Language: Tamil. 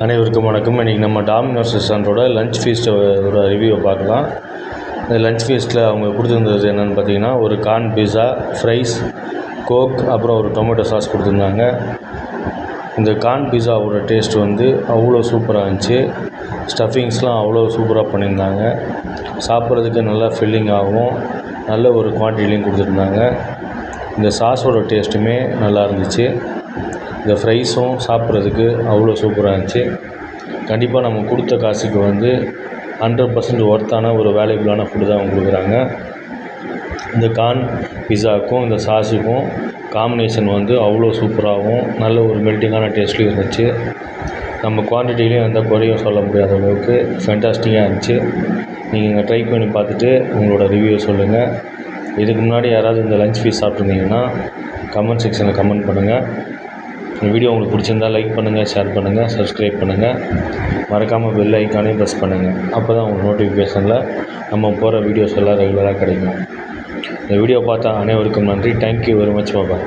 அனைவருக்கும் வணக்கம். இன்றைக்கி நம்ம டாமினோஸ் ரெஸ்டாரண்ட்டோட லஞ்ச் ஃபீஸ்ட்டோட ரிவ்யூவை பார்க்கலாம். இந்த லஞ்ச் ஃபீஸ்ட்டில் அவங்க கொடுத்துருந்தது என்னென்னு பார்த்தீங்கன்னா, ஒரு கார்ன் பீஸா, ஃப்ரைஸ், கோக், அப்புறம் ஒரு டொமேட்டோ சாஸ் கொடுத்துருந்தாங்க. இந்த கார்ன் பீஸாவோட டேஸ்ட் வந்து அவ்வளோ சூப்பராக இருந்துச்சு. ஸ்டஃபிங்ஸ்லாம் அவ்வளோ சூப்பராக பண்ணியிருந்தாங்க. சாப்பிட்றதுக்கு நல்லா ஃபில்லிங்காகவும் நல்ல ஒரு குவான்டிட்டிலையும் கொடுத்துருந்தாங்க. இந்த சாஸோட டேஸ்ட்டுமே நல்லா இருந்துச்சு. இந்த ஃப்ரைஸும் சாப்பிட்றதுக்கு அவ்வளோ சூப்பராக இருந்துச்சு. கண்டிப்பாக நம்ம கொடுத்த காசுக்கு வந்து 100% ஒர்த்தான ஒரு வேல்யூபிளான ஃபுட்டு தான் அவங்க கொடுக்குறாங்க. இந்த கார்ன் பிஸாவுக்கும் இந்த சாஸுக்கும் காம்பினேஷன் வந்து அவ்வளோ சூப்பராகவும் நல்ல ஒரு மெல்ட்டிங்கான டேஸ்ட்லையும் இருந்துச்சு. நம்ம குவான்டிட்டிலையும் எந்த குறையும் சொல்ல முடியாத அளவுக்கு ஃபேண்டாஸ்டிக்காக இருந்துச்சு. நீங்கள் இங்கே ட்ரை பண்ணி பார்த்துட்டு உங்களோட ரிவ்யூ சொல்லுங்கள். இதுக்கு முன்னாடி யாராவது இந்த லஞ்ச் ஃபீஸ் சாப்பிட்ருந்தீங்கன்னா கமெண்ட் செக்ஷனில் கமெண்ட் பண்ணுங்கள். இந்த வீடியோ உங்களுக்கு பிடிச்சிருந்தால் லைக் பண்ணுங்கள், ஷேர் பண்ணுங்கள், சப்ஸ்கிரைப் பண்ணுங்கள். மறக்காமல் பெல் ஐக்கானையும் ப்ரெஸ் பண்ணுங்கள். அப்போ தான் உங்களுக்கு நோட்டிஃபிகேஷனில் நம்ம போகிற வீடியோஸ் எல்லாம் ரெகுலராக கிடைக்கும். இந்த வீடியோ பார்த்தா அனைவருக்கும் நன்றி. Thank you very much. பாய்.